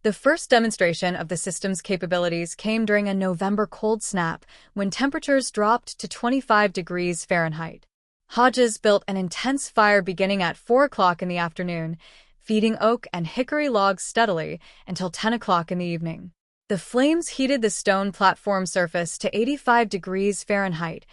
The first demonstration of the system's capabilities came during a November cold snap when temperatures dropped to 25 degrees Fahrenheit. Hodges built an intense fire beginning at 4 o'clock in the afternoon, feeding oak and hickory logs steadily until 10 o'clock in the evening. The flames heated the stone platform surface to 85 degrees Fahrenheit,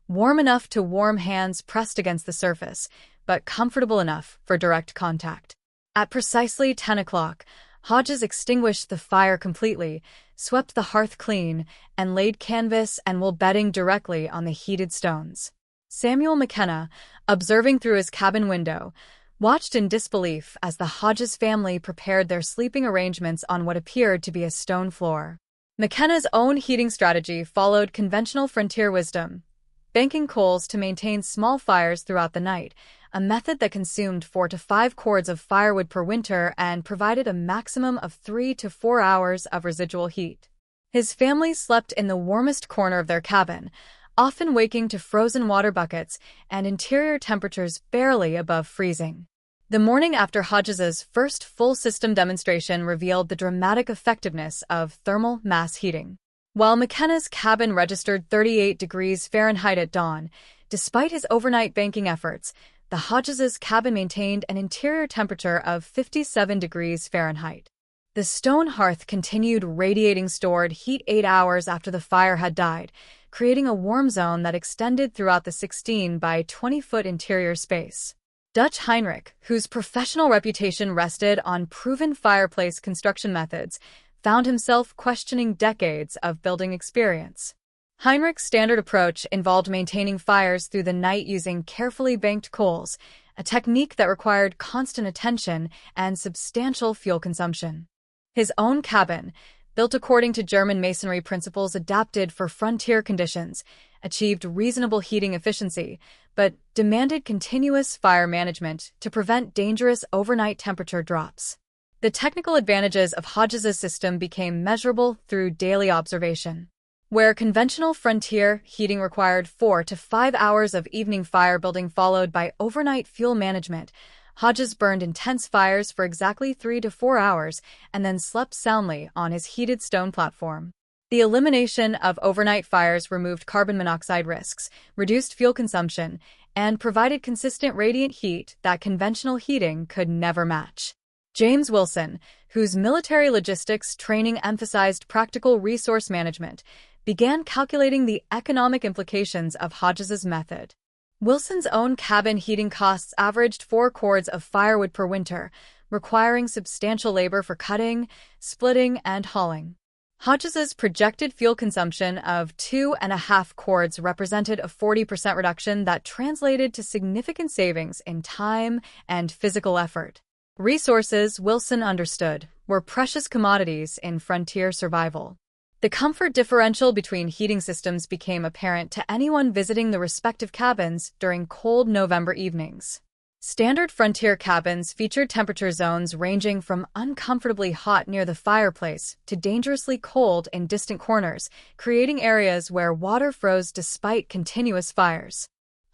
warm enough to warm hands pressed against the surface, but comfortable enough for direct contact. At precisely 10 o'clock, Hodges extinguished the fire completely, swept the hearth clean, and laid canvas and wool bedding directly on the heated stones. Samuel McKenna, observing through his cabin window, watched in disbelief as the Hodges family prepared their sleeping arrangements on what appeared to be a stone floor. McKenna's own heating strategy followed conventional frontier wisdom, banking coals to maintain small fires throughout the night, a method that consumed 4 to 5 cords of firewood per winter and provided a maximum of 3 to 4 hours of residual heat. His family slept in the warmest corner of their cabin, often waking to frozen water buckets and interior temperatures barely above freezing. The morning after Hodges's first full system demonstration revealed the dramatic effectiveness of thermal mass heating. While McKenna's cabin registered 38 degrees Fahrenheit at dawn, despite his overnight banking efforts, the Hodges' cabin maintained an interior temperature of 57 degrees Fahrenheit. The stone hearth continued radiating stored heat 8 hours after the fire had died, creating a warm zone that extended throughout the 16 by 20-foot interior space. Dutch Heinrich, whose professional reputation rested on proven fireplace construction methods, found himself questioning decades of building experience. Heinrich's standard approach involved maintaining fires through the night using carefully banked coals, a technique that required constant attention and substantial fuel consumption. His own cabin, built according to German masonry principles adapted for frontier conditions, achieved reasonable heating efficiency, but demanded continuous fire management to prevent dangerous overnight temperature drops. The technical advantages of Hodges' system became measurable through daily observation. Where conventional frontier heating required 4 to 5 hours of evening fire building followed by overnight fuel management, Hodges burned intense fires for exactly 3 to 4 hours and then slept soundly on his heated stone platform. The elimination of overnight fires removed carbon monoxide risks, reduced fuel consumption, and provided consistent radiant heat that conventional heating could never match. James Wilson, whose military logistics training emphasized practical resource management, began calculating the economic implications of Hodges' method. Wilson's own cabin heating costs averaged 4 cords of firewood per winter, requiring substantial labor for cutting, splitting, and hauling. Hodges' projected fuel consumption of 2.5 cords represented a 40% reduction that translated to significant savings in time and physical effort. Resources, Wilson understood, were precious commodities in frontier survival. The comfort differential between heating systems became apparent to anyone visiting the respective cabins during cold November evenings. Standard frontier cabins featured temperature zones ranging from uncomfortably hot near the fireplace to dangerously cold in distant corners, creating areas where water froze despite continuous fires.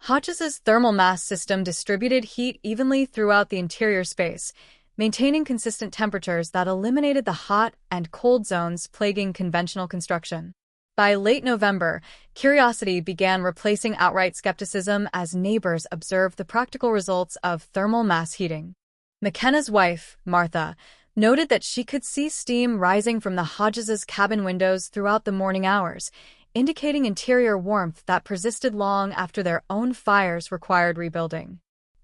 Hodges' thermal mass system distributed heat evenly throughout the interior space, maintaining consistent temperatures that eliminated the hot and cold zones plaguing conventional construction. By late November, curiosity began replacing outright skepticism as neighbors observed the practical results of thermal mass heating. McKenna's wife, Martha, noted that she could see steam rising from the Hodges' cabin windows throughout the morning hours, indicating interior warmth that persisted long after their own fires required rebuilding.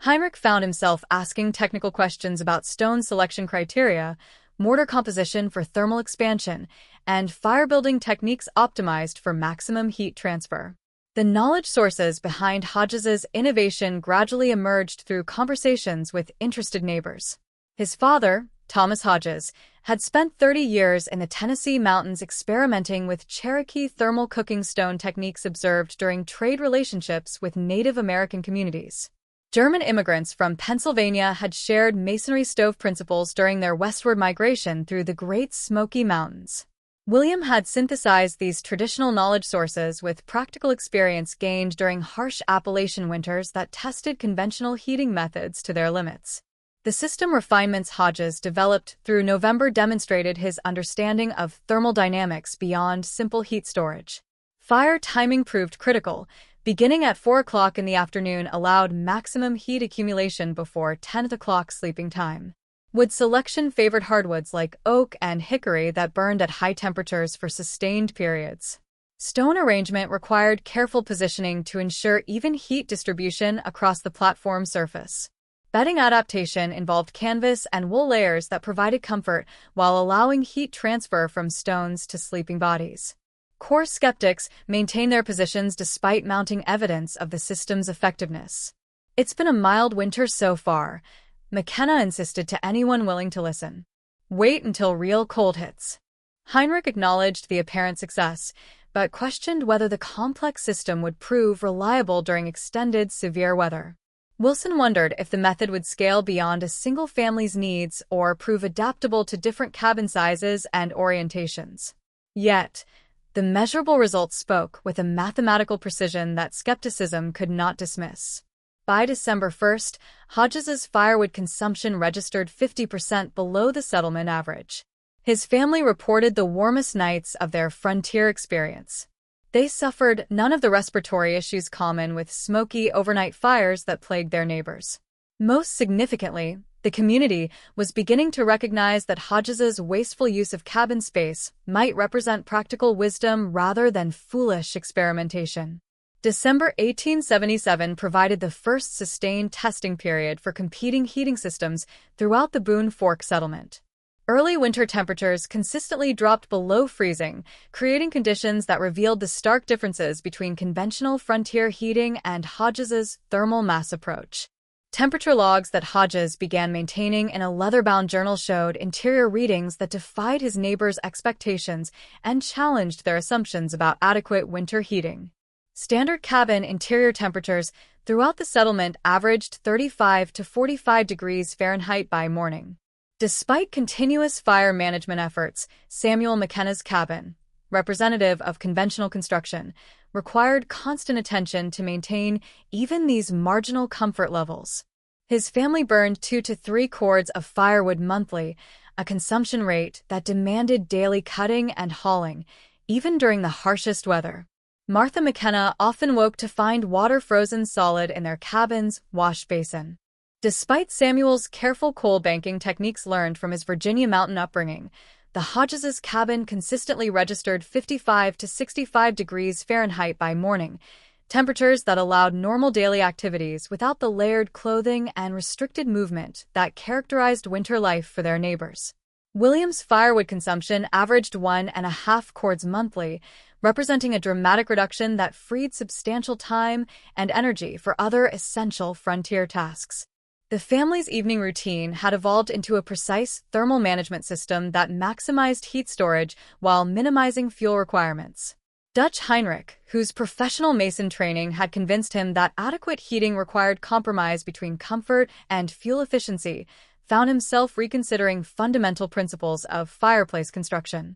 Heinrich found himself asking technical questions about stone selection criteria, mortar composition for thermal expansion, and fire-building techniques optimized for maximum heat transfer. The knowledge sources behind Hodges' innovation gradually emerged through conversations with interested neighbors. His father, Thomas Hodges, had spent 30 years in the Tennessee mountains experimenting with Cherokee thermal cooking stone techniques observed during trade relationships with Native American communities. German immigrants from Pennsylvania had shared masonry stove principles during their westward migration through the Great Smoky Mountains. William had synthesized these traditional knowledge sources with practical experience gained during harsh Appalachian winters that tested conventional heating methods to their limits. The system refinements Hodges developed through November demonstrated his understanding of thermal dynamics beyond simple heat storage. Fire timing proved critical. Beginning at 4 o'clock in the afternoon allowed maximum heat accumulation before 10 o'clock sleeping time. Wood selection favored hardwoods like oak and hickory that burned at high temperatures for sustained periods. Stone arrangement required careful positioning to ensure even heat distribution across the platform surface. Bedding adaptation involved canvas and wool layers that provided comfort while allowing heat transfer from stones to sleeping bodies. Core skeptics maintain their positions despite mounting evidence of the system's effectiveness. "It's been a mild winter so far," McKenna insisted to anyone willing to listen. "Wait until real cold hits." Heinrich acknowledged the apparent success, but questioned whether the complex system would prove reliable during extended severe weather. Wilson wondered if the method would scale beyond a single family's needs or prove adaptable to different cabin sizes and orientations. Yet, the measurable results spoke with a mathematical precision that skepticism could not dismiss. By December 1st, Hodges's firewood consumption registered 50% below the settlement average. His family reported the warmest nights of their frontier experience. They suffered none of the respiratory issues common with smoky overnight fires that plagued their neighbors. Most significantly, the community was beginning to recognize that Hodges's wasteful use of cabin space might represent practical wisdom rather than foolish experimentation. December 1877 provided the first sustained testing period for competing heating systems throughout the Boone Fork settlement. Early winter temperatures consistently dropped below freezing, creating conditions that revealed the stark differences between conventional frontier heating and Hodges's thermal mass approach. Temperature logs that Hodges began maintaining in a leather-bound journal showed interior readings that defied his neighbors' expectations and challenged their assumptions about adequate winter heating. Standard cabin interior temperatures throughout the settlement averaged 35 to 45 degrees Fahrenheit by morning. Despite continuous fire management efforts, Samuel McKenna's cabin, representative of conventional construction, required constant attention to maintain even these marginal comfort levels. His family burned 2 to 3 cords of firewood monthly, a consumption rate that demanded daily cutting and hauling, even during the harshest weather. Martha McKenna often woke to find water frozen solid in their cabin's wash basin. Despite Samuel's careful coal banking techniques learned from his Virginia mountain upbringing, the Hodges' cabin consistently registered 55 to 65 degrees Fahrenheit by morning, temperatures that allowed normal daily activities without the layered clothing and restricted movement that characterized winter life for their neighbors. William's firewood consumption averaged 1.5 cords monthly, representing a dramatic reduction that freed substantial time and energy for other essential frontier tasks. The family's evening routine had evolved into a precise thermal management system that maximized heat storage while minimizing fuel requirements. Dutch Heinrich, whose professional mason training had convinced him that adequate heating required compromise between comfort and fuel efficiency, found himself reconsidering fundamental principles of fireplace construction.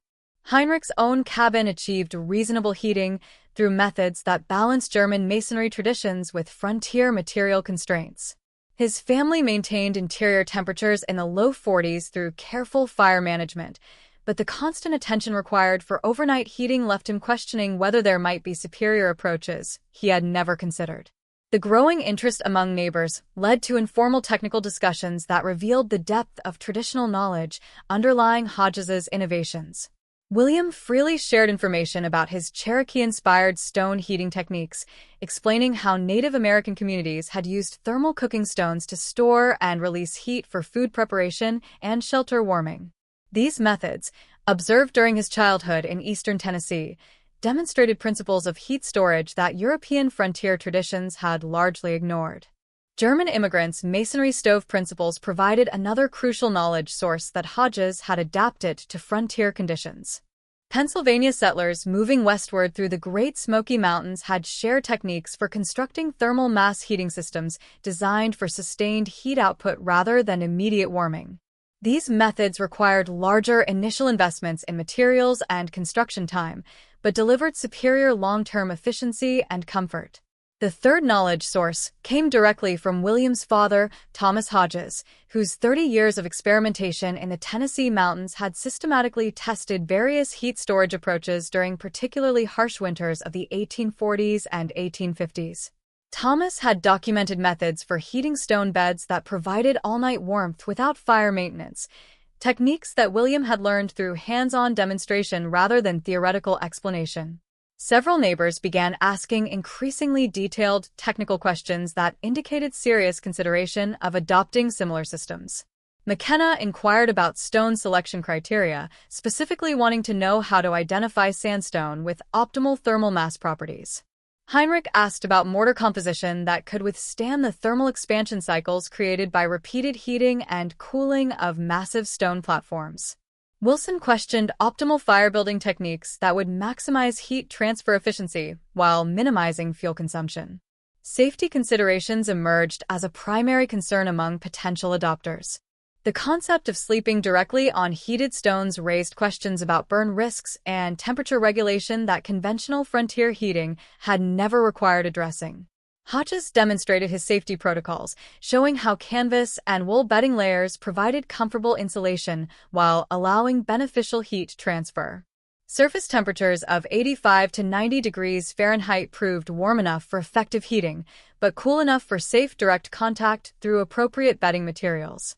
Heinrich's own cabin achieved reasonable heating through methods that balanced German masonry traditions with frontier material constraints. His family maintained interior temperatures in the low 40s through careful fire management, but the constant attention required for overnight heating left him questioning whether there might be superior approaches he had never considered. The growing interest among neighbors led to informal technical discussions that revealed the depth of traditional knowledge underlying Hodges's innovations. William freely shared information about his Cherokee-inspired stone heating techniques, explaining how Native American communities had used thermal cooking stones to store and release heat for food preparation and shelter warming. These methods, observed during his childhood in eastern Tennessee, demonstrated principles of heat storage that European frontier traditions had largely ignored. German immigrants' masonry stove principles provided another crucial knowledge source that Hodges had adapted to frontier conditions. Pennsylvania settlers moving westward through the Great Smoky Mountains had shared techniques for constructing thermal mass heating systems designed for sustained heat output rather than immediate warming. These methods required larger initial investments in materials and construction time, but delivered superior long-term efficiency and comfort. The third knowledge source came directly from William's father, Thomas Hodges, whose 30 years of experimentation in the Tennessee mountains had systematically tested various heat storage approaches during particularly harsh winters of the 1840s and 1850s. Thomas had documented methods for heating stone beds that provided all-night warmth without fire maintenance, techniques that William had learned through hands-on demonstration rather than theoretical explanation. Several neighbors began asking increasingly detailed technical questions that indicated serious consideration of adopting similar systems. McKenna inquired about stone selection criteria, specifically wanting to know how to identify sandstone with optimal thermal mass properties. Heinrich asked about mortar composition that could withstand the thermal expansion cycles created by repeated heating and cooling of massive stone platforms. Wilson questioned optimal fire-building techniques that would maximize heat transfer efficiency while minimizing fuel consumption. Safety considerations emerged as a primary concern among potential adopters. The concept of sleeping directly on heated stones raised questions about burn risks and temperature regulation that conventional frontier heating had never required addressing. Hodges demonstrated his safety protocols, showing how canvas and wool bedding layers provided comfortable insulation while allowing beneficial heat transfer. Surface temperatures of 85 to 90 degrees Fahrenheit proved warm enough for effective heating, but cool enough for safe direct contact through appropriate bedding materials.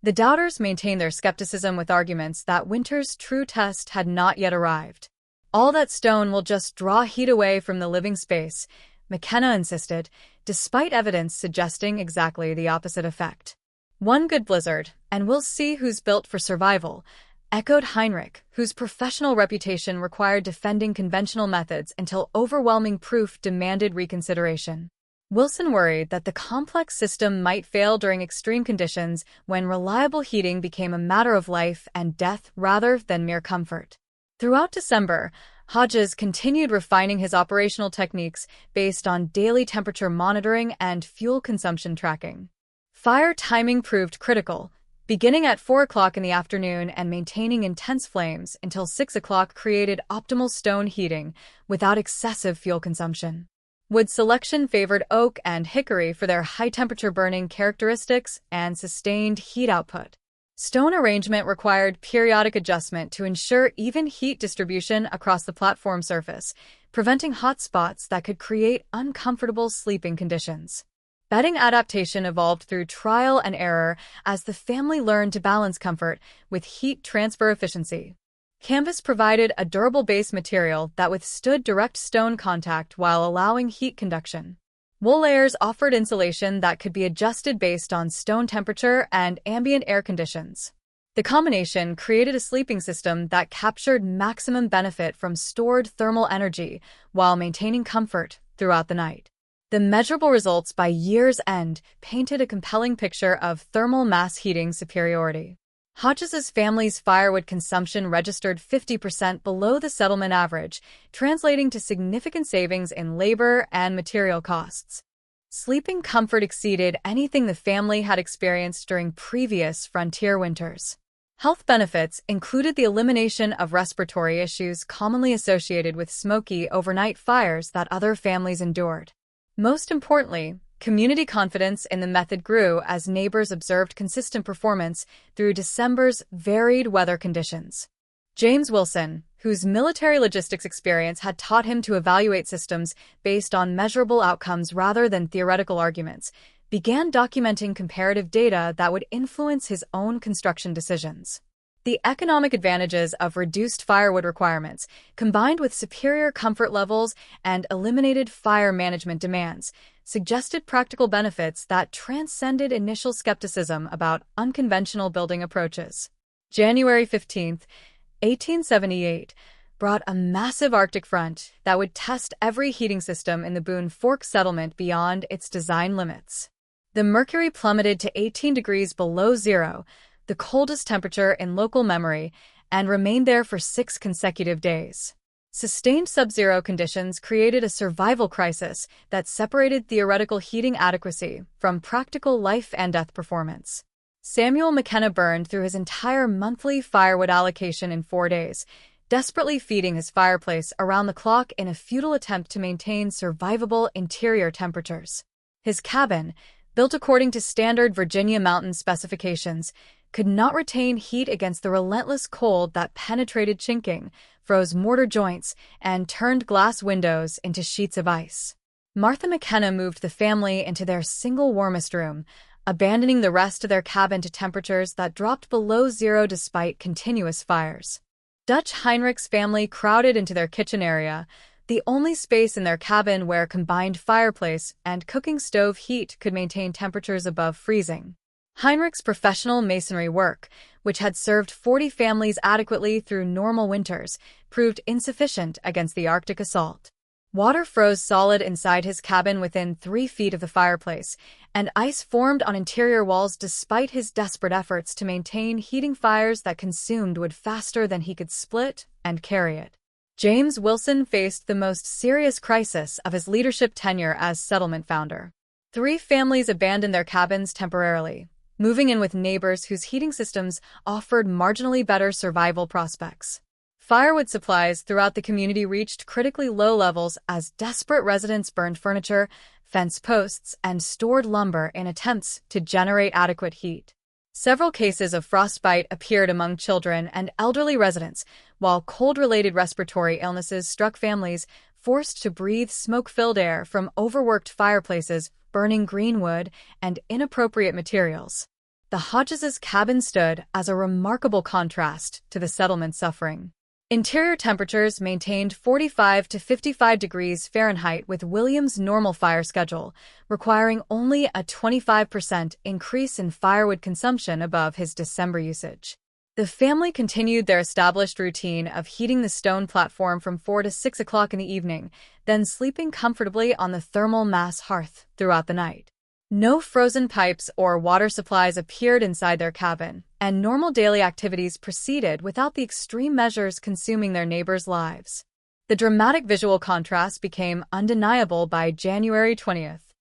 The doubters maintained their skepticism with arguments that winter's true test had not yet arrived. All that stone will just draw heat away from the living space, McKenna insisted, despite evidence suggesting exactly the opposite effect. One good blizzard, and we'll see who's built for survival, echoed Heinrich, whose professional reputation required defending conventional methods until overwhelming proof demanded reconsideration. Wilson worried that the complex system might fail during extreme conditions when reliable heating became a matter of life and death rather than mere comfort. Throughout December, Hodges continued refining his operational techniques based on daily temperature monitoring and fuel consumption tracking. Fire timing proved critical, beginning at 4 o'clock in the afternoon and maintaining intense flames until 6 o'clock created optimal stone heating without excessive fuel consumption. Wood selection favored oak and hickory for their high-temperature burning characteristics and sustained heat output. Stone arrangement required periodic adjustment to ensure even heat distribution across the platform surface, preventing hot spots that could create uncomfortable sleeping conditions. Bedding adaptation evolved through trial and error as the family learned to balance comfort with heat transfer efficiency. Canvas provided a durable base material that withstood direct stone contact while allowing heat conduction. Wool layers offered insulation that could be adjusted based on stone temperature and ambient air conditions. The combination created a sleeping system that captured maximum benefit from stored thermal energy while maintaining comfort throughout the night. The measurable results by year's end painted a compelling picture of thermal mass heating superiority. Hodges's family's firewood consumption registered 50% below the settlement average, translating to significant savings in labor and material costs. Sleeping comfort exceeded anything the family had experienced during previous frontier winters. Health benefits included the elimination of respiratory issues commonly associated with smoky overnight fires that other families endured. Most importantly, community confidence in the method grew as neighbors observed consistent performance through December's varied weather conditions. James Wilson, whose military logistics experience had taught him to evaluate systems based on measurable outcomes rather than theoretical arguments, began documenting comparative data that would influence his own construction decisions. The economic advantages of reduced firewood requirements, combined with superior comfort levels and eliminated fire management demands, suggested practical benefits that transcended initial skepticism about unconventional building approaches. January 15, 1878, brought a massive Arctic front that would test every heating system in the Boone Fork settlement beyond its design limits. The mercury plummeted to 18 degrees below zero, the coldest temperature in local memory, and remained there for 6 consecutive days. Sustained sub-zero conditions created a survival crisis that separated theoretical heating adequacy from practical life and death performance. Samuel McKenna burned through his entire monthly firewood allocation in 4 days, desperately feeding his fireplace around the clock in a futile attempt to maintain survivable interior temperatures. His cabin, built according to standard Virginia mountain specifications, could not retain heat against the relentless cold that penetrated chinking, froze mortar joints, and turned glass windows into sheets of ice. Martha McKenna moved the family into their single warmest room, abandoning the rest of their cabin to temperatures that dropped below zero despite continuous fires. Dutch Heinrich's family crowded into their kitchen area, the only space in their cabin where combined fireplace and cooking stove heat could maintain temperatures above freezing. Heinrich's professional masonry work, which had served 40 families adequately through normal winters, proved insufficient against the Arctic assault. Water froze solid inside his cabin within 3 feet of the fireplace, and ice formed on interior walls despite his desperate efforts to maintain heating fires that consumed wood faster than he could split and carry it. James Wilson faced the most serious crisis of his leadership tenure as settlement founder. 3 families abandoned their cabins temporarily, moving in with neighbors whose heating systems offered marginally better survival prospects. Firewood supplies throughout the community reached critically low levels as desperate residents burned furniture, fence posts, and stored lumber in attempts to generate adequate heat. Several cases of frostbite appeared among children and elderly residents, while cold-related respiratory illnesses struck families forced to breathe smoke-filled air from overworked fireplaces, burning green wood, and inappropriate materials. The Hodges' cabin stood as a remarkable contrast to the settlement's suffering. Interior temperatures maintained 45 to 55 degrees Fahrenheit with William's normal fire schedule, requiring only a 25% increase in firewood consumption above his December usage. The family continued their established routine of heating the stone platform from 4 to 6 o'clock in the evening, then sleeping comfortably on the thermal mass hearth throughout the night. No frozen pipes or water supplies appeared inside their cabin, and normal daily activities proceeded without the extreme measures consuming their neighbors' lives. The dramatic visual contrast became undeniable by January 20th.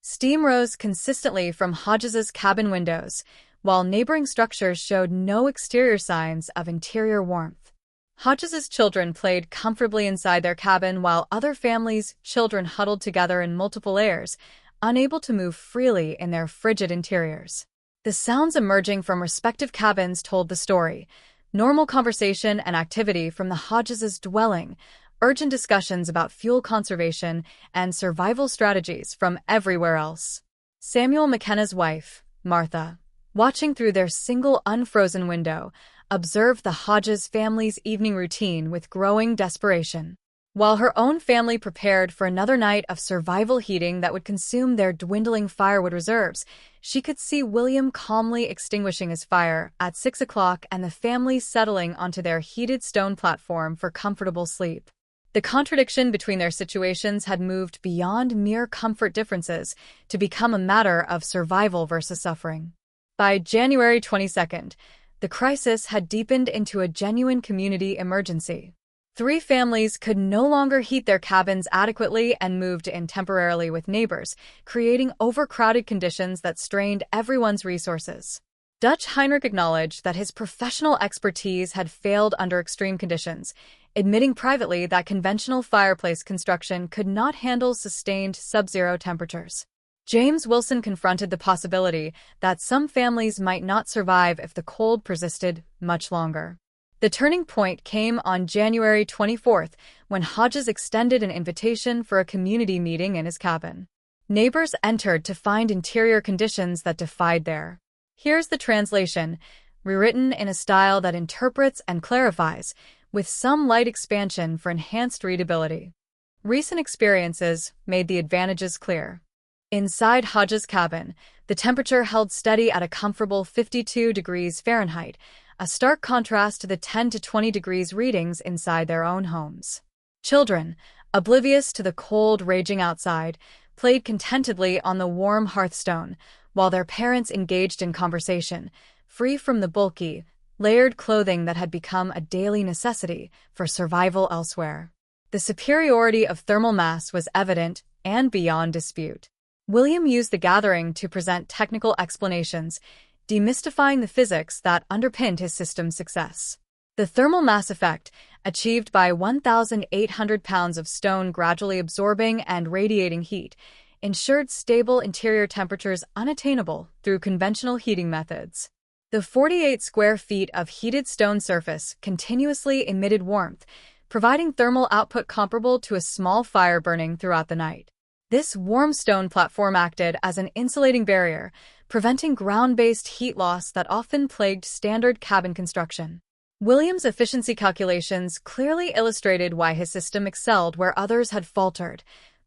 Steam rose consistently from Hodges' cabin windows, while neighboring structures showed no exterior signs of interior warmth. Hodges' children played comfortably inside their cabin while other families' children huddled together in multiple layers, unable to move freely in their frigid interiors. The sounds emerging from respective cabins told the story: normal conversation and activity from the Hodges' dwelling, urgent discussions about fuel conservation and survival strategies from everywhere else. Samuel McKenna's wife, Martha, watching through their single unfrozen window, observed the Hodges family's evening routine with growing desperation. While her own family prepared for another night of survival heating that would consume their dwindling firewood reserves, she could see William calmly extinguishing his fire at 6 o'clock and the family settling onto their heated stone platform for comfortable sleep. The contradiction between their situations had moved beyond mere comfort differences to become a matter of survival versus suffering. By January 22nd, the crisis had deepened into a genuine community emergency. 3 families could no longer heat their cabins adequately and moved in temporarily with neighbors, creating overcrowded conditions that strained everyone's resources. Dutch Heinrich acknowledged that his professional expertise had failed under extreme conditions, admitting privately that conventional fireplace construction could not handle sustained sub-zero temperatures. James Wilson confronted the possibility that some families might not survive if the cold persisted much longer. The turning point came on January 24th when Hodges extended an invitation for a community meeting in his cabin. Neighbors entered to find interior conditions that defied their. Here's the translation, rewritten in a style that interprets and clarifies, with some light expansion for enhanced readability. Recent experiences made the advantages clear. Inside Hodges' cabin, the temperature held steady at a comfortable 52 degrees Fahrenheit, a stark contrast to the 10 to 20 degrees readings inside their own homes. Children, oblivious to the cold raging outside, played contentedly on the warm hearthstone, while their parents engaged in conversation, free from the bulky, layered clothing that had become a daily necessity for survival elsewhere. The superiority of thermal mass was evident and beyond dispute. William used the gathering to present technical explanations, demystifying the physics that underpinned his system's success. The thermal mass effect, achieved by 1,800 pounds of stone gradually absorbing and radiating heat, ensured stable interior temperatures unattainable through conventional heating methods. The 48 square feet of heated stone surface continuously emitted warmth, providing thermal output comparable to a small fire burning throughout the night. This warm stone platform acted as an insulating barrier, preventing ground-based heat loss that often plagued standard cabin construction. Williams' efficiency calculations clearly illustrated why his system excelled where others had faltered.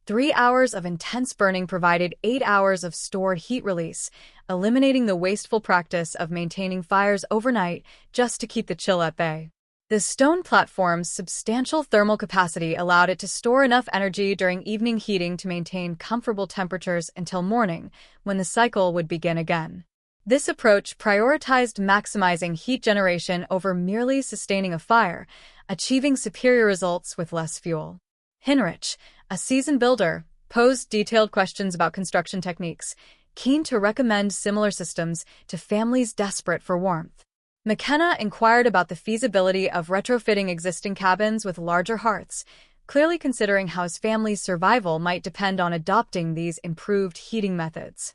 3 hours of intense burning provided 8 hours of stored heat release, eliminating the wasteful practice of maintaining fires overnight just to keep the chill at bay. The stone platform's substantial thermal capacity allowed it to store enough energy during evening heating to maintain comfortable temperatures until morning, when the cycle would begin again. This approach prioritized maximizing heat generation over merely sustaining a fire, achieving superior results with less fuel. Hearth, a seasoned builder, posed detailed questions about construction techniques, keen to recommend similar systems to families desperate for warmth. McKenna inquired about the feasibility of retrofitting existing cabins with larger hearths, clearly considering how his family's survival might depend on adopting these improved heating methods.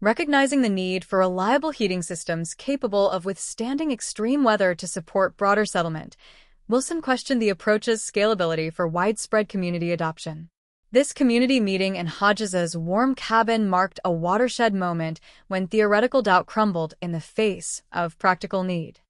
Recognizing the need for reliable heating systems capable of withstanding extreme weather to support broader settlement, Wilson questioned the approach's scalability for widespread community adoption. This community meeting in Hodges's warm cabin marked a watershed moment when theoretical doubt crumbled in the face of practical need.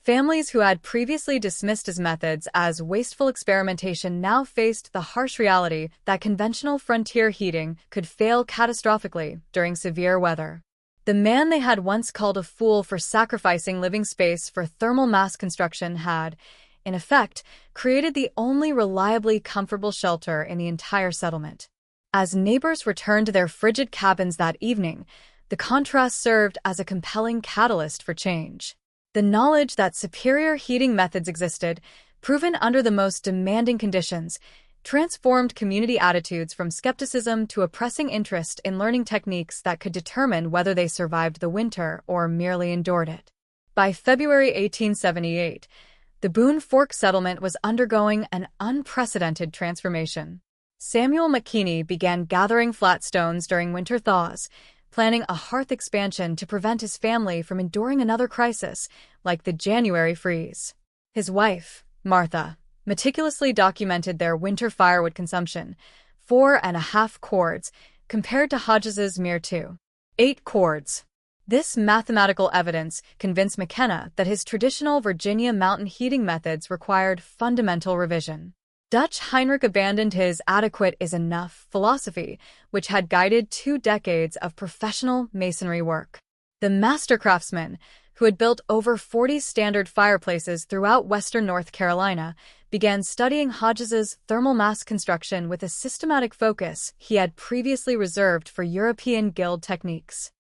Families who had previously dismissed his methods as wasteful experimentation now faced the harsh reality that conventional frontier heating could fail catastrophically during severe weather. The man they had once called a fool for sacrificing living space for thermal mass construction had, in effect, created the only reliably comfortable shelter in the entire settlement. As neighbors returned to their frigid cabins that evening, the contrast served as a compelling catalyst for change. The knowledge that superior heating methods existed, proven under the most demanding conditions, transformed community attitudes from skepticism to a pressing interest in learning techniques that could determine whether they survived the winter or merely endured it. By February 1878, the Boone Fork settlement was undergoing an unprecedented transformation. Samuel McKinney began gathering flat stones during winter thaws, planning a hearth expansion to prevent his family from enduring another crisis, like the January freeze. His wife, Martha, meticulously documented their winter firewood consumption, 4.5 cords, compared to Hodges's mere 2.8 cords. This mathematical evidence convinced McKenna that his traditional Virginia mountain heating methods required fundamental revision. Dutch Heinrich abandoned his adequate is enough philosophy, which had guided 2 decades of professional masonry work. The master craftsman, who had built over 40 standard fireplaces throughout western North Carolina, began studying Hodges's thermal mass construction with a systematic focus he had previously reserved for European guild techniques.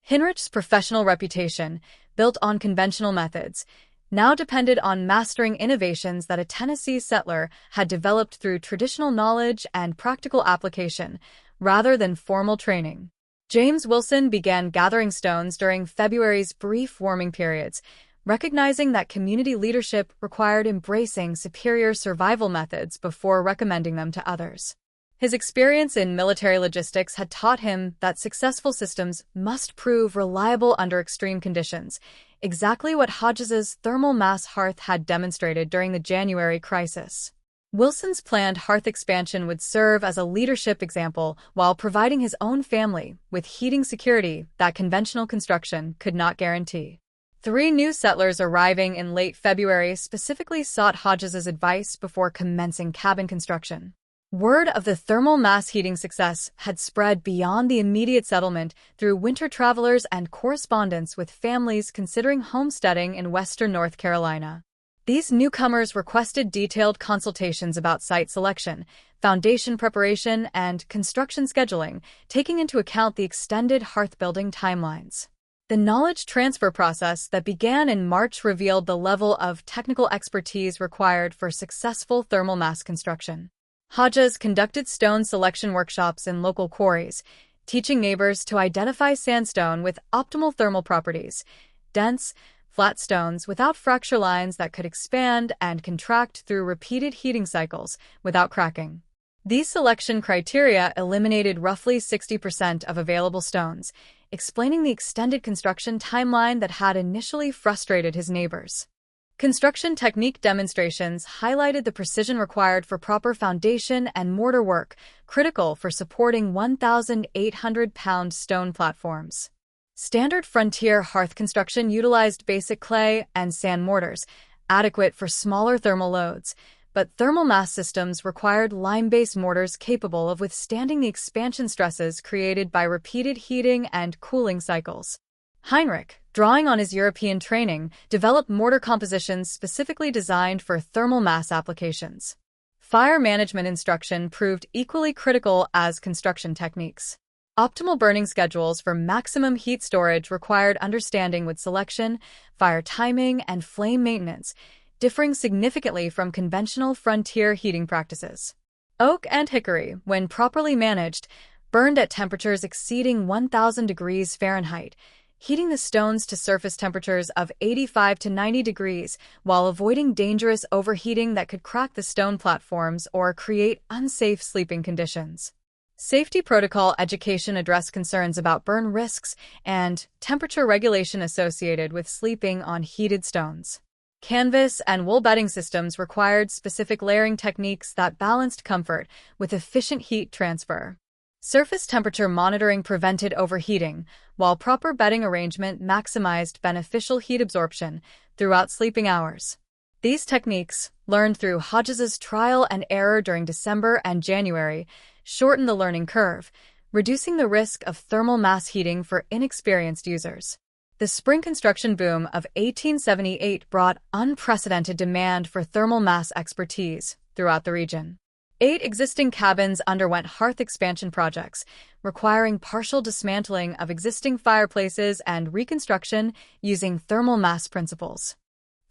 Hearth's professional reputation, built on conventional methods, now depended on mastering innovations that a Tennessee settler had developed through traditional knowledge and practical application, rather than formal training. James Wilson began gathering stones during February's brief warming periods, recognizing that community leadership required embracing superior survival methods before recommending them to others. His experience in military logistics had taught him that successful systems must prove reliable under extreme conditions, exactly what Hodges's thermal mass hearth had demonstrated during the January crisis. Wilson's planned hearth expansion would serve as a leadership example while providing his own family with heating security that conventional construction could not guarantee. 3 new settlers arriving in late February specifically sought Hodges's advice before commencing cabin construction. Word of the thermal mass heating success had spread beyond the immediate settlement through winter travelers and correspondence with families considering homesteading in western North Carolina. These newcomers requested detailed consultations about site selection, foundation preparation, and construction scheduling, taking into account the extended hearth building timelines. The knowledge transfer process that began in March revealed the level of technical expertise required for successful thermal mass construction. Hodges conducted stone selection workshops in local quarries, teaching neighbors to identify sandstone with optimal thermal properties: dense, flat stones without fracture lines that could expand and contract through repeated heating cycles without cracking. These selection criteria eliminated roughly 60% of available stones, explaining the extended construction timeline that had initially frustrated his neighbors. Construction technique demonstrations highlighted the precision required for proper foundation and mortar work, critical for supporting 1,800-pound stone platforms. Standard frontier hearth construction utilized basic clay and sand mortars, adequate for smaller thermal loads, but thermal mass systems required lime-based mortars capable of withstanding the expansion stresses created by repeated heating and cooling cycles. Heinrich, drawing on his European training, developed mortar compositions specifically designed for thermal mass applications. Fire management instruction proved equally critical as construction techniques. Optimal burning schedules for maximum heat storage required understanding wood selection, fire timing, and flame maintenance, differing significantly from conventional frontier heating practices. Oak and hickory, when properly managed, burned at temperatures exceeding 1,000 degrees Fahrenheit, heating the stones to surface temperatures of 85 to 90 degrees while avoiding dangerous overheating that could crack the stone platforms or create unsafe sleeping conditions. Safety protocol education addressed concerns about burn risks and temperature regulation associated with sleeping on heated stones. Canvas and wool bedding systems required specific layering techniques that balanced comfort with efficient heat transfer. Surface temperature monitoring prevented overheating, while proper bedding arrangement maximized beneficial heat absorption throughout sleeping hours. These techniques, learned through Hodges's trial and error during December and January, shortened the learning curve, reducing the risk of thermal mass heating for inexperienced users. The spring construction boom of 1878 brought unprecedented demand for thermal mass expertise throughout the region. 8 existing cabins underwent hearth expansion projects, requiring partial dismantling of existing fireplaces and reconstruction using thermal mass principles.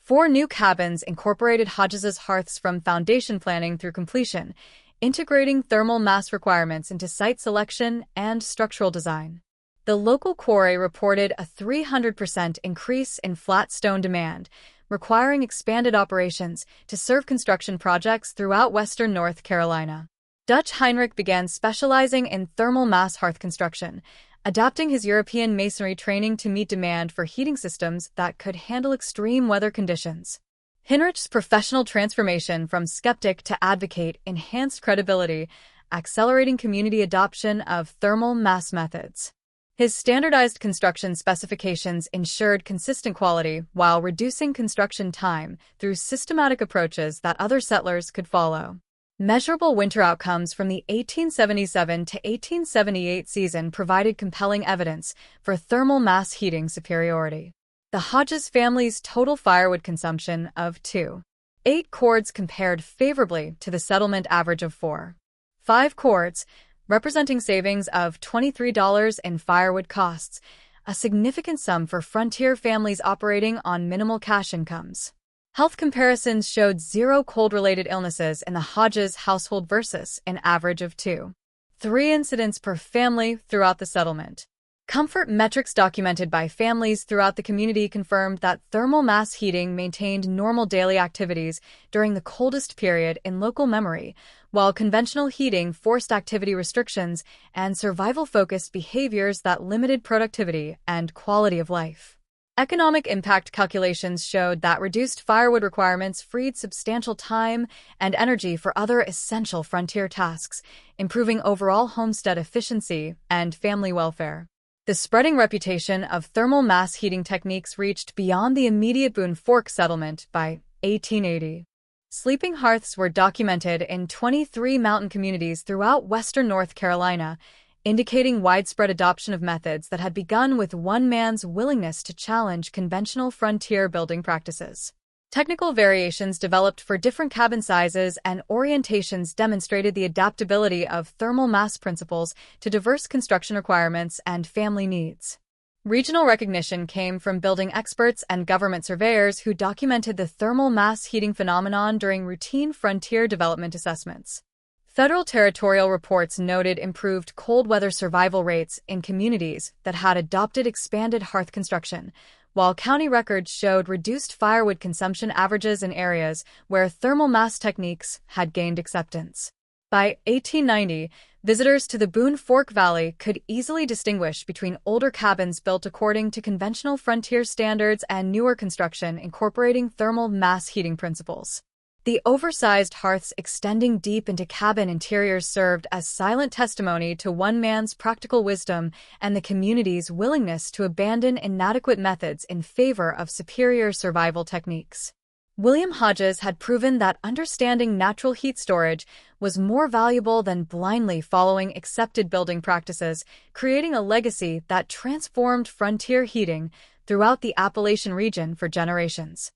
4 new cabins incorporated Hodges's hearths from foundation planning through completion, integrating thermal mass requirements into site selection and structural design. The local quarry reported a 300% increase in flat stone demand, requiring expanded operations to serve construction projects throughout western North Carolina. Dutch Heinrich began specializing in thermal mass hearth construction, adapting his European masonry training to meet demand for heating systems that could handle extreme weather conditions. Heinrich's professional transformation from skeptic to advocate enhanced credibility, accelerating community adoption of thermal mass methods. His standardized construction specifications ensured consistent quality while reducing construction time through systematic approaches that other settlers could follow. Measurable winter outcomes from the 1877 to 1878 season provided compelling evidence for thermal mass heating superiority. The Hodges family's total firewood consumption of 2.8 cords compared favorably to the settlement average of 4.5 cords, representing savings of $23 in firewood costs, a significant sum for frontier families operating on minimal cash incomes. Health comparisons showed 0 cold-related illnesses in the Hodges household versus an average of 2.3 incidents per family throughout the settlement. Comfort metrics documented by families throughout the community confirmed that thermal mass heating maintained normal daily activities during the coldest period in local memory, while conventional heating forced activity restrictions and survival-focused behaviors that limited productivity and quality of life. Economic impact calculations showed that reduced firewood requirements freed substantial time and energy for other essential frontier tasks, improving overall homestead efficiency and family welfare. The spreading reputation of thermal mass heating techniques reached beyond the immediate Boone Fork settlement by 1880. Sleeping hearths were documented in 23 mountain communities throughout western North Carolina, indicating widespread adoption of methods that had begun with one man's willingness to challenge conventional frontier building practices. Technical variations developed for different cabin sizes and orientations demonstrated the adaptability of thermal mass principles to diverse construction requirements and family needs. Regional recognition came from building experts and government surveyors who documented the thermal mass heating phenomenon during routine frontier development assessments. Federal territorial reports noted improved cold weather survival rates in communities that had adopted expanded hearth construction, while county records showed reduced firewood consumption averages in areas where thermal mass techniques had gained acceptance. By 1890, visitors to the Boone Fork Valley could easily distinguish between older cabins built according to conventional frontier standards and newer construction incorporating thermal mass heating principles. The oversized hearths extending deep into cabin interiors served as silent testimony to one man's practical wisdom and the community's willingness to abandon inadequate methods in favor of superior survival techniques. William Hodges had proven that understanding natural heat storage was more valuable than blindly following accepted building practices, creating a legacy that transformed frontier heating throughout the Appalachian region for generations.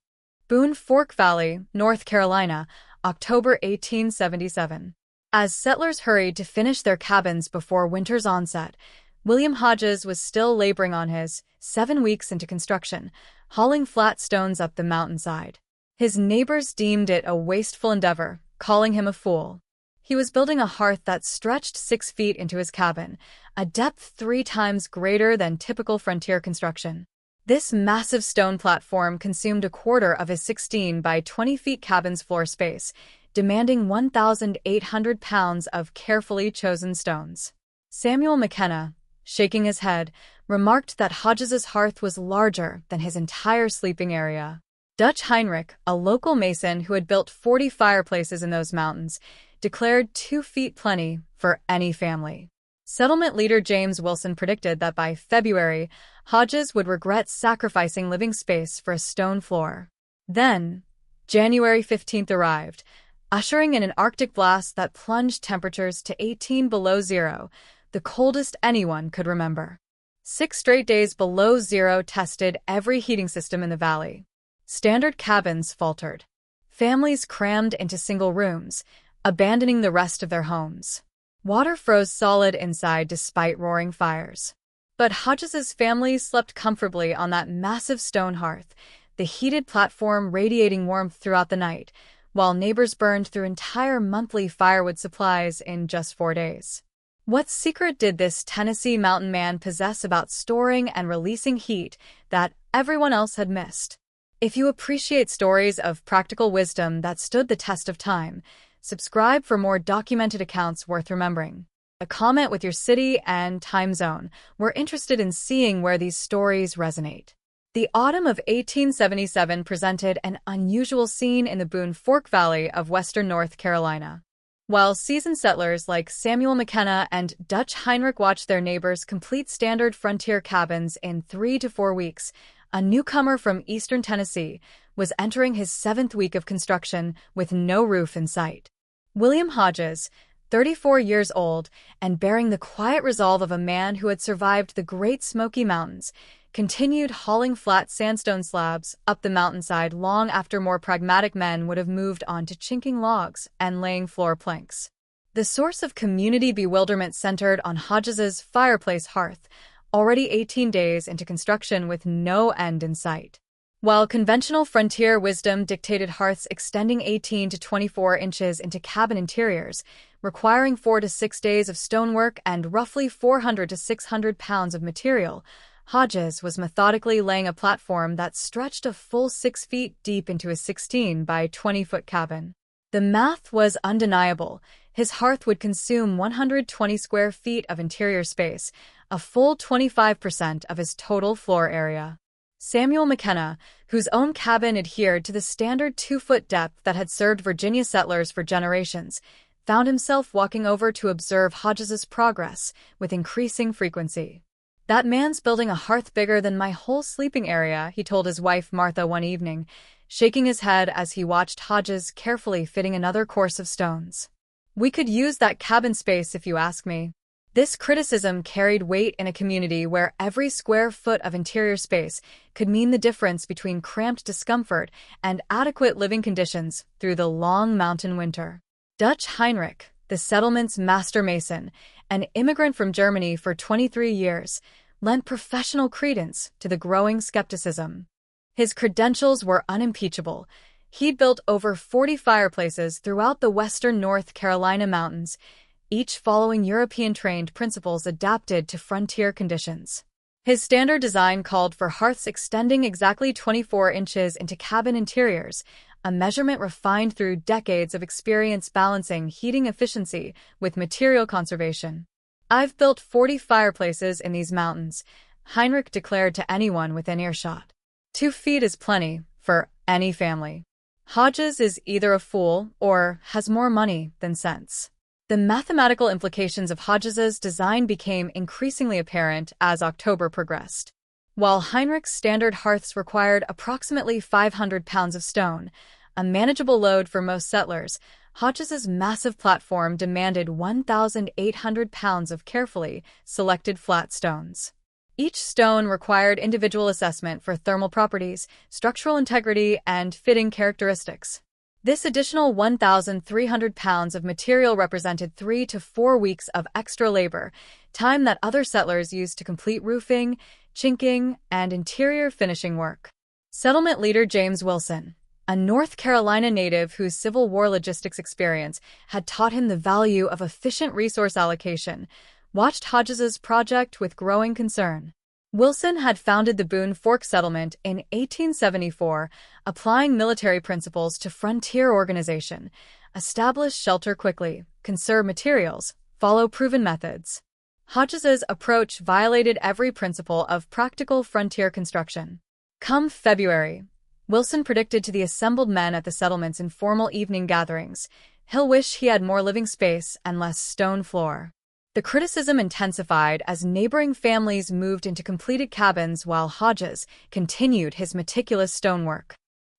Boone Fork Valley, North Carolina, October 1877. As settlers hurried to finish their cabins before winter's onset, William Hodges was still laboring on his 7 weeks into construction, hauling flat stones up the mountainside. His neighbors deemed it a wasteful endeavor, calling him a fool. He was building a hearth that stretched 6 feet into his cabin, a depth 3 times greater than typical frontier construction. This massive stone platform consumed a quarter of his 16 by 20 feet cabin's floor space, demanding 1,800 pounds of carefully chosen stones. Samuel McKenna, shaking his head, remarked that Hodges's hearth was larger than his entire sleeping area. Dutch Heinrich, a local mason who had built 40 fireplaces in those mountains, declared 2 feet plenty for any family. Settlement leader James Wilson predicted that by February, Hodges would regret sacrificing living space for a stone floor. Then, January 15th arrived, ushering in an Arctic blast that plunged temperatures to 18 below zero, the coldest anyone could remember. 6 straight days below zero tested every heating system in the valley. Standard cabins faltered. Families crammed into single rooms, abandoning the rest of their homes. Water froze solid inside despite roaring fires. But Hodges's family slept comfortably on that massive stone hearth, the heated platform radiating warmth throughout the night, while neighbors burned through entire monthly firewood supplies in just 4 days. What secret did this Tennessee mountain man possess about storing and releasing heat that everyone else had missed? If you appreciate stories of practical wisdom that stood the test of time, subscribe for more documented accounts worth remembering. A comment with your city and time zone. We're interested in seeing where these stories resonate. The autumn of 1877 presented an unusual scene in the Boone Fork Valley of western North Carolina. While seasoned settlers like Samuel McKenna and Dutch Heinrich watched their neighbors complete standard frontier cabins in 3 to 4 weeks, a newcomer from eastern Tennessee was entering his 7th week of construction with no roof in sight. William Hodges, 34 years old and bearing the quiet resolve of a man who had survived the Great Smoky Mountains, continued hauling flat sandstone slabs up the mountainside long after more pragmatic men would have moved on to chinking logs and laying floor planks. The source of community bewilderment centered on Hodges's fireplace hearth, already 18 days into construction with no end in sight. While conventional frontier wisdom dictated hearths extending 18 to 24 inches into cabin interiors, requiring 4 to 6 days of stonework and roughly 400 to 600 pounds of material, Hodges was methodically laying a platform that stretched a full 6 feet deep into his 16 by 20-foot cabin. The math was undeniable. His hearth would consume 120 square feet of interior space, a full 25% of his total floor area. Samuel McKenna, whose own cabin adhered to the standard 2-foot depth that had served Virginia settlers for generations, found himself walking over to observe Hodges's progress with increasing frequency. "That man's building a hearth bigger than my whole sleeping area," he told his wife Martha one evening, shaking his head as he watched Hodges carefully fitting another course of stones. "We could use that cabin space if you ask me." This criticism carried weight in a community where every square foot of interior space could mean the difference between cramped discomfort and adequate living conditions through the long mountain winter. Dutch Heinrich, the settlement's master mason, an immigrant from Germany for 23 years, lent professional credence to the growing skepticism. His credentials were unimpeachable. He'd built over 40 fireplaces throughout the western North Carolina mountains, each following European-trained principles adapted to frontier conditions. His standard design called for hearths extending exactly 24 inches into cabin interiors, a measurement refined through decades of experience balancing heating efficiency with material conservation. "I've built 40 fireplaces in these mountains," Heinrich declared to anyone within earshot. 2 feet is plenty for any family. Hodges is either a fool or has more money than sense. The mathematical implications of Hodges's design became increasingly apparent as October progressed. While Heinrich's standard hearths required approximately 500 pounds of stone, a manageable load for most settlers, Hodges's massive platform demanded 1,800 pounds of carefully selected flat stones. Each stone required individual assessment for thermal properties, structural integrity, and fitting characteristics. This additional 1,300 pounds of material represented 3 to 4 weeks of extra labor, time that other settlers used to complete roofing, chinking, and interior finishing work. Settlement leader James Wilson, a North Carolina native whose Civil War logistics experience had taught him the value of efficient resource allocation, watched Hodges's project with growing concern. Wilson had founded the Boone Fork Settlement in 1874, applying military principles to frontier organization, establish shelter quickly, conserve materials, follow proven methods. Hodges's approach violated every principle of practical frontier construction. Come February, Wilson predicted to the assembled men at the settlement's informal evening gatherings, he'll wish he had more living space and less stone floor. The criticism intensified as neighboring families moved into completed cabins while Hodges continued his meticulous stonework.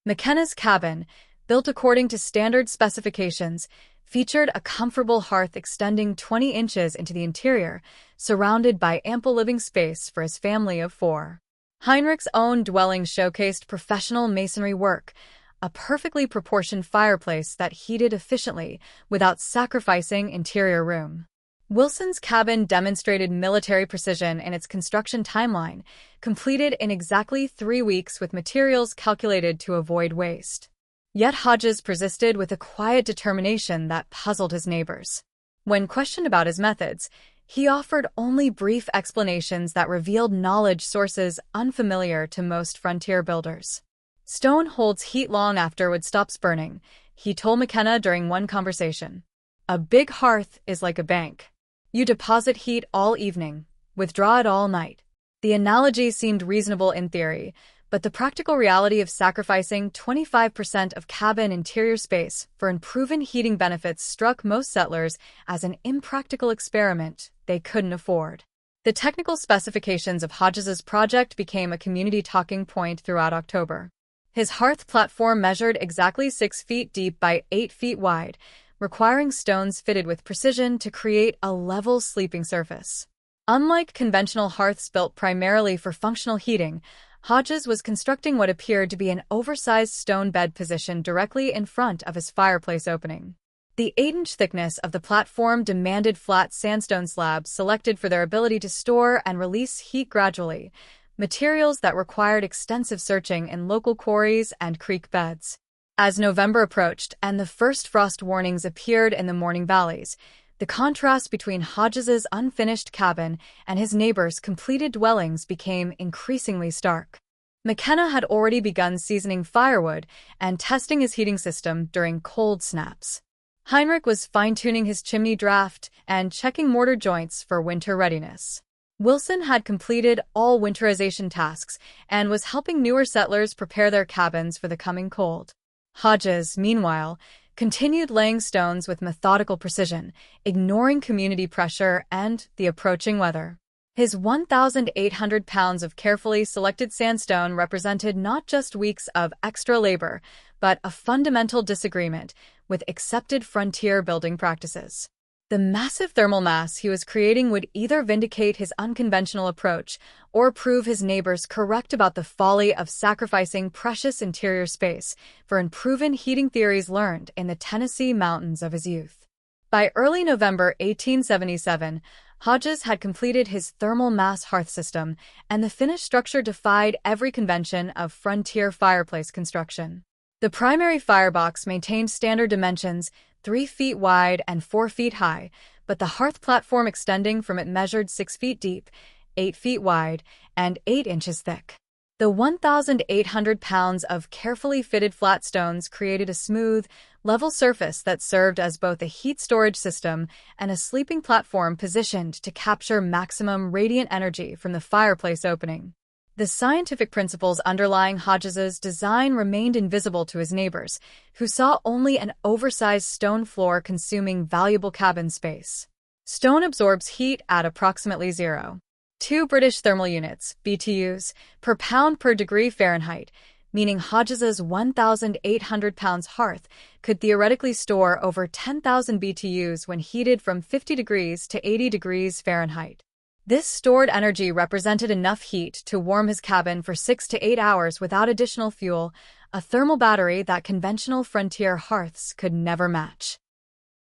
McKenna's cabin, built according to standard specifications, featured a comfortable hearth extending 20 inches into the interior, surrounded by ample living space for his family of 4. Heinrich's own dwelling showcased professional masonry work, a perfectly proportioned fireplace that heated efficiently without sacrificing interior room. Wilson's cabin demonstrated military precision in its construction timeline, completed in exactly 3 weeks with materials calculated to avoid waste. Yet Hodges persisted with a quiet determination that puzzled his neighbors. When questioned about his methods, he offered only brief explanations that revealed knowledge sources unfamiliar to most frontier builders. "Stone holds heat long after wood stops burning," he told McKenna during one conversation. "A big hearth is like a bank. You deposit heat all evening, withdraw it all night." The analogy seemed reasonable in theory, but the practical reality of sacrificing 25% of cabin interior space for unproven heating benefits struck most settlers as an impractical experiment they couldn't afford. The technical specifications of Hodges's project became a community talking point throughout October. His hearth platform measured exactly 6 feet deep by 8 feet wide, requiring stones fitted with precision to create a level sleeping surface. Unlike conventional hearths built primarily for functional heating, Hodges was constructing what appeared to be an oversized stone bed positioned directly in front of his fireplace opening. The 8-inch thickness of the platform demanded flat sandstone slabs selected for their ability to store and release heat gradually, materials that required extensive searching in local quarries and creek beds. As November approached and the first frost warnings appeared in the morning valleys, the contrast between Hodges's unfinished cabin and his neighbors' completed dwellings became increasingly stark. McKenna had already begun seasoning firewood and testing his heating system during cold snaps. Heinrich was fine-tuning his chimney draft and checking mortar joints for winter readiness. Wilson had completed all winterization tasks and was helping newer settlers prepare their cabins for the coming cold. Hodges, meanwhile, continued laying stones with methodical precision, ignoring community pressure and the approaching weather. His 1,800 pounds of carefully selected sandstone represented not just weeks of extra labor, but a fundamental disagreement with accepted frontier building practices. The massive thermal mass he was creating would either vindicate his unconventional approach or prove his neighbors correct about the folly of sacrificing precious interior space for unproven heating theories learned in the Tennessee mountains of his youth. By early November 1877, Hodges had completed his thermal mass hearth system, and the finished structure defied every convention of frontier fireplace construction. The primary firebox maintained standard dimensions, 3 feet wide and 4 feet high, but the hearth platform extending from it measured 6 feet deep, 8 feet wide, and 8 inches thick. The 1,800 pounds of carefully fitted flat stones created a smooth, level surface that served as both a heat storage system and a sleeping platform positioned to capture maximum radiant energy from the fireplace opening. The scientific principles underlying Hodges's design remained invisible to his neighbors, who saw only an oversized stone floor consuming valuable cabin space. Stone absorbs heat at approximately 0.2 British thermal units, BTUs, per pound per degree Fahrenheit, meaning Hodges's 1,800 pounds hearth could theoretically store over 10,000 BTUs when heated from 50 degrees to 80 degrees Fahrenheit. This stored energy represented enough heat to warm his cabin for 6 to 8 hours without additional fuel, a thermal battery that conventional frontier hearths could never match.